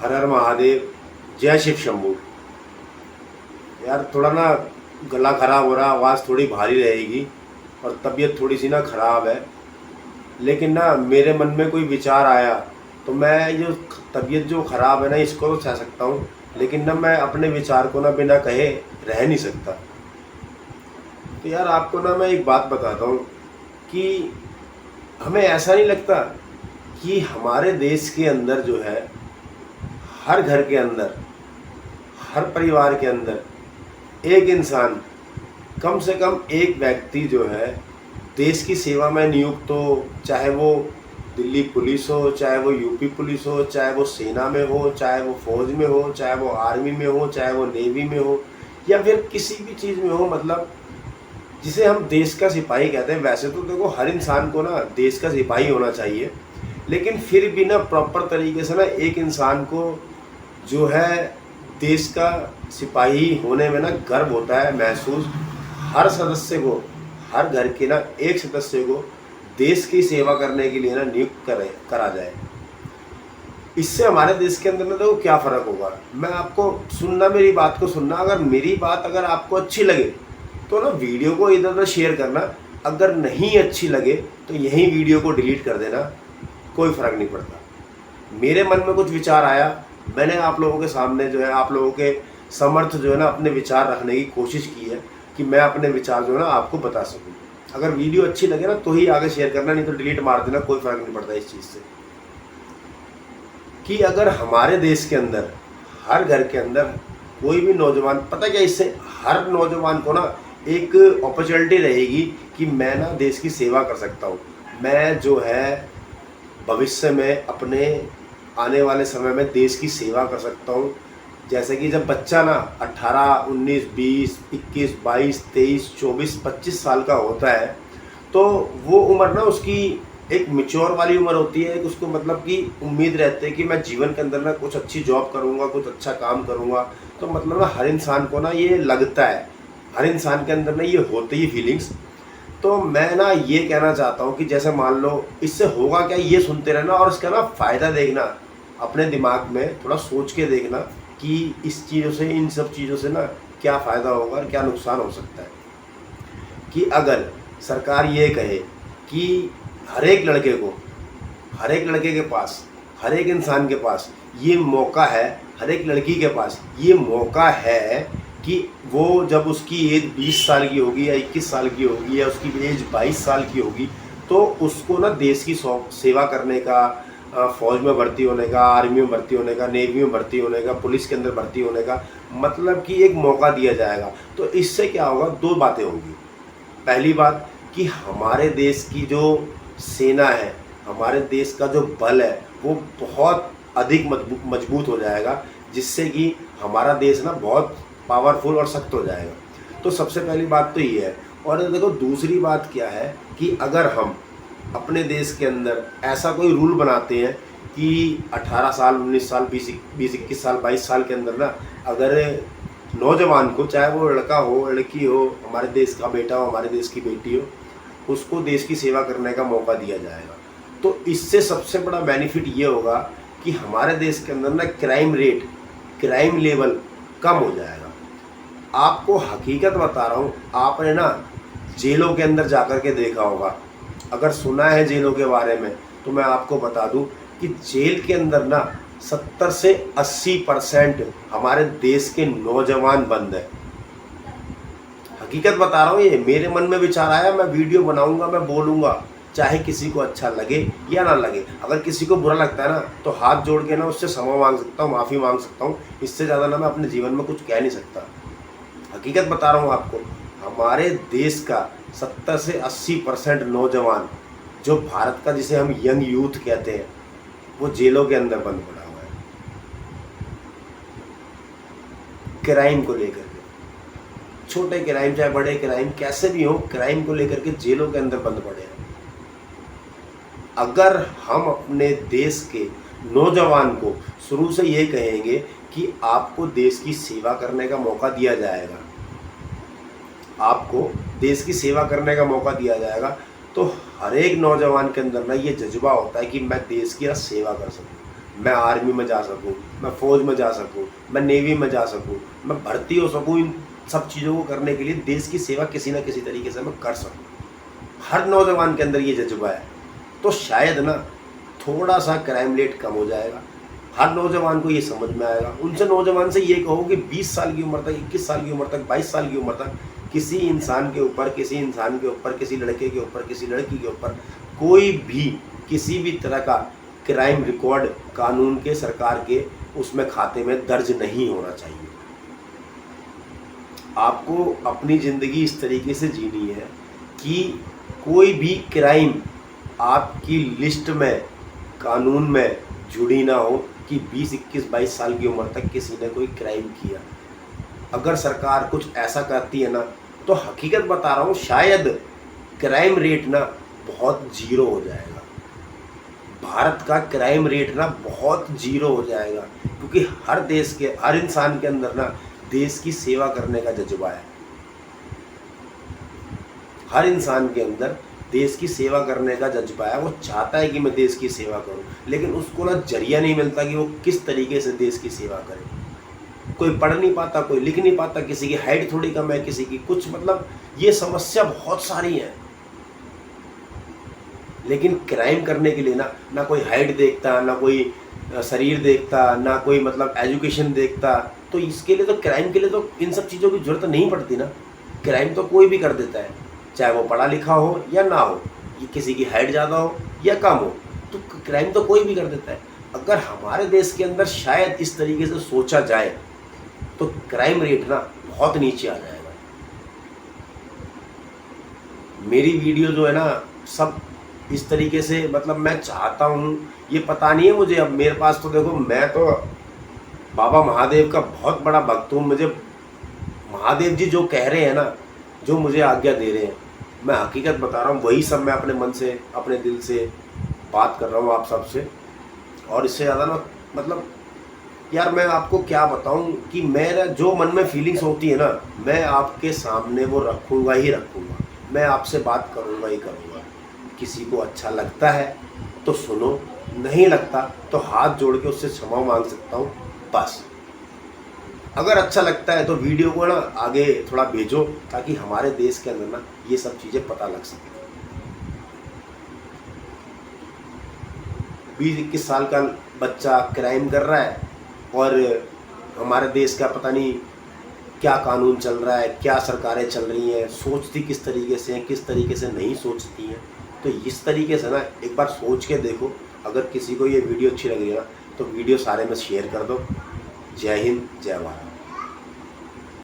हर हर महादेव। जय शिव शंभू। यार थोड़ा ना गला खराब हो रहा, आवाज़ थोड़ी भारी रहेगी और तबीयत थोड़ी सी ना ख़राब है। लेकिन ना मेरे मन में कोई विचार आया तो मैं जो तबीयत जो ख़राब है ना इसको तो सह सकता हूँ, लेकिन ना मैं अपने विचार को ना बिना कहे रह नहीं सकता। तो यार आपको ना मैं एक बात बताता हूँ कि हमें ऐसा नहीं लगता कि हमारे देश के अंदर जो है, हर घर के अंदर, हर परिवार के अंदर एक इंसान, कम से कम एक व्यक्ति जो है देश की सेवा में नियुक्त हो, चाहे वो दिल्ली पुलिस हो, चाहे वो यूपी पुलिस हो, चाहे वो सेना में हो, चाहे वो फौज में हो, चाहे वो आर्मी में हो, चाहे वो नेवी में हो, या फिर किसी भी चीज़ में हो, मतलब जिसे हम देश का सिपाही कहते हैं। वैसे तो देखो हर इंसान को ना देश का सिपाही होना चाहिए, लेकिन फिर भी ना प्रॉपर तरीके से ना एक इंसान को जो है देश का सिपाही होने में ना गर्व होता है महसूस। हर सदस्य को, हर घर के ना एक सदस्य को देश की सेवा करने के लिए ना नियुक्त करा जाए। इससे हमारे देश के अंदर ना देखो क्या फ़र्क होगा। मैं आपको सुनना, मेरी बात को सुनना। अगर मेरी बात अगर आपको अच्छी लगे तो ना वीडियो को इधर उधर शेयर करना, अगर नहीं अच्छी लगे तो यही वीडियो को डिलीट कर देना, कोई फ़र्क नहीं पड़ता। मेरे मन में कुछ विचार आया, मैंने आप लोगों के सामने जो है, आप लोगों के समर्थ जो है ना अपने विचार रखने की कोशिश की है कि मैं अपने विचार जो है ना आपको बता सकूं। अगर वीडियो अच्छी लगे ना तो ही आगे शेयर करना, नहीं तो डिलीट मार देना, कोई फ़र्क नहीं पड़ता इस चीज़ से। कि अगर हमारे देश के अंदर, हर घर के अंदर कोई भी नौजवान, पता क्या, इससे हर नौजवान को ना एक अपॉर्चुनिटी रहेगी कि मैं ना देश की सेवा कर सकता हूँ। मैं जो है भविष्य में अपने आने वाले समय में देश की सेवा कर सकता हूँ। जैसे कि जब बच्चा ना 18, 19, 20, 21, 22, 23, 24, 25 साल का होता है तो वो उम्र ना उसकी एक मैच्योर वाली उम्र होती है। एक उसको मतलब कि उम्मीद रहती है कि मैं जीवन के अंदर ना कुछ अच्छी जॉब करूँगा, कुछ अच्छा काम करूँगा। तो मतलब ना हर इंसान को ना ये लगता है, हर इंसान के अंदर ना ये होती ही फीलिंग्स। तो मैं ना ये कहना चाहता हूँ कि जैसे मान लो इससे होगा क्या, ये सुनते रहना और इसका ना फ़ायदा देखना, अपने दिमाग में थोड़ा सोच के देखना कि इस चीज़ों से, इन सब चीज़ों से ना क्या फ़ायदा होगा और क्या नुकसान हो सकता है। कि अगर सरकार ये कहे कि हर एक लड़के को, हर एक लड़के के पास, हर एक इंसान के पास ये मौका है, हर एक लड़की के पास ये मौका है कि वो जब उसकी एज 20 साल की होगी या 21 साल की होगी या उसकी एज 22 साल की होगी तो उसको ना देश की सेवा करने का, फ़ौज में भर्ती होने का, आर्मी में भर्ती होने का, नेवी में भर्ती होने का, पुलिस के अंदर भर्ती होने का मतलब कि एक मौका दिया जाएगा। तो इससे क्या होगा, दो बातें होंगी। पहली बात कि हमारे देश की जो सेना है, हमारे देश का जो बल है वो बहुत अधिक मजबूत हो जाएगा, जिससे कि हमारा देश ना बहुत पावरफुल और सख्त हो जाएगा। तो सबसे पहली बात तो ये है। और देखो दूसरी बात क्या है कि अगर हम अपने देश के अंदर ऐसा कोई रूल बनाते हैं कि 18 साल, 19 साल, 20, 21 साल, 22 साल के अंदर ना अगर नौजवान को, चाहे वो लड़का हो, लड़की हो, हमारे देश का बेटा हो, हमारे देश की बेटी हो, उसको देश की सेवा करने का मौका दिया जाएगा। तो इससे सबसे बड़ा बेनिफिट ये होगा कि हमारे देश के अंदर ना क्राइम रेट, क्राइम लेवल कम हो जाएगा। आपको हकीकत बता रहा हूँ, आपने ना जेलों के अंदर जाकर के देखा होगा, अगर सुना है जेलों के बारे में तो मैं आपको बता दूं कि जेल के अंदर ना 70 से 80% हमारे देश के नौजवान बंद है। हकीकत बता रहा हूँ, ये मेरे मन में विचार आया, मैं वीडियो बनाऊंगा, मैं बोलूँगा, चाहे किसी को अच्छा लगे या ना लगे। अगर किसी को बुरा लगता है ना तो हाथ जोड़ के ना उससे क्षमा मांग सकता हूँ, माफ़ी मांग सकता हूँ। इससे ज़्यादा ना मैं अपने जीवन में कुछ कह नहीं सकता। हकीकत बता रहा हूँ आपको, हमारे देश का 70 से 80% नौजवान, जो भारत का, जिसे हम यंग यूथ कहते हैं, वो जेलों के अंदर बंद पड़ा हुआ है क्राइम को लेकर के। छोटे क्राइम चाहे बड़े क्राइम कैसे भी हो, क्राइम को लेकर के जेलों के अंदर बंद पड़े हैं। अगर हम अपने देश के नौजवान को शुरू से ये कहेंगे कि आपको देश की सेवा करने का मौका दिया जाएगा, आपको देश की सेवा करने का मौका दिया जाएगा, तो हर एक नौजवान के अंदर ना ये जज्बा होता है कि मैं देश की सेवा कर सकूं, मैं आर्मी में जा सकूं, मैं फौज में जा सकूं, मैं नेवी में जा सकूं, मैं भर्ती हो सकूं, इन सब चीज़ों को करने के लिए देश की सेवा किसी ना किसी तरीके से मैं कर सकूं। हर नौजवान के अंदर ये जज्बा है, तो शायद ना थोड़ा सा क्राइम रेट कम हो जाएगा। हर नौजवान को ये समझ में आएगा। उनसे नौजवान से ये कहो कि 20 साल की उम्र तक, 21 साल की उम्र तक, 22 साल की उम्र तक किसी इंसान के ऊपर, किसी लड़के के ऊपर, किसी लड़की के ऊपर कोई भी किसी भी तरह का क्राइम रिकॉर्ड कानून के, सरकार के उसमें खाते में दर्ज नहीं होना चाहिए। आपको अपनी ज़िंदगी इस तरीके से जीनी है कि कोई भी क्राइम आपकी लिस्ट में, कानून में जुड़ी ना हो कि 20, 21, 22 साल की उम्र तक किसी ने कोई क्राइम किया। अगर सरकार कुछ ऐसा करती है ना, तो हकीकत बता रहा हूँ, शायद क्राइम रेट ना बहुत जीरो हो जाएगा। भारत का क्राइम रेट ना बहुत जीरो हो जाएगा, क्योंकि हर देश के, हर इंसान के अंदर ना देश की सेवा करने का जज्बा है। हर इंसान के अंदर देश की सेवा करने का जज्बा है। वो चाहता है कि मैं देश की सेवा करूं, लेकिन उसको ना जरिया नहीं मिलता कि वो किस तरीके से देश की सेवा करे। कोई पढ़ नहीं पाता, कोई लिख नहीं पाता, किसी की हाइट थोड़ी कम है, किसी की कुछ, मतलब ये समस्या बहुत सारी है। लेकिन क्राइम करने के लिए ना कोई हाइट देखता, ना कोई शरीर देखता, ना कोई मतलब एजुकेशन देखता। तो इसके लिए तो, क्राइम के लिए तो इन सब चीज़ों की जरूरत नहीं पड़ती ना। क्राइम तो कोई भी कर देता है, चाहे वो पढ़ा लिखा हो या ना हो, ये किसी की हाइट ज़्यादा हो या कम हो, तो क्राइम तो कोई भी कर देता है। अगर हमारे देश के अंदर शायद इस तरीके से सोचा जाए तो क्राइम रेट ना बहुत नीचे आ जाएगा। मेरी वीडियो जो है ना, सब इस तरीके से, मतलब मैं चाहता हूँ, ये पता नहीं है मुझे, अब मेरे पास तो देखो, मैं तो बाबा महादेव का बहुत बड़ा भक्त हूँ। मुझे महादेव जी जो कह रहे हैं ना, जो मुझे आज्ञा दे रहे हैं, मैं हकीकत बता रहा हूँ, वही सब मैं अपने मन से, अपने दिल से बात कर रहा हूँ आप सबसे। और इससे ज़्यादा ना, मतलब यार मैं आपको क्या बताऊँ कि मेरा जो मन में फीलिंग्स होती है ना, मैं आपके सामने वो रखूँगा ही रखूँगा। मैं आपसे बात करूँगा ही करूँगा। किसी को अच्छा लगता है तो सुनो, नहीं लगता तो हाथ जोड़ के उससे क्षमा मांग सकता हूँ, बस। अगर अच्छा लगता है तो वीडियो को ना आगे थोड़ा भेजो, ताकि हमारे देश के अंदर ना ये सब चीज़ें पता लग सके। 20-21 साल का बच्चा क्राइम कर रहा है, और हमारे देश का पता नहीं क्या कानून चल रहा है, क्या सरकारें चल रही हैं, सोचती किस तरीके से हैं, किस तरीके से नहीं सोचती हैं। तो इस तरीके से ना एक बार सोच के देखो। अगर किसी को ये वीडियो अच्छी लग रही है ना, तो वीडियो सारे में शेयर कर दो। जय हिंद, जय भारत।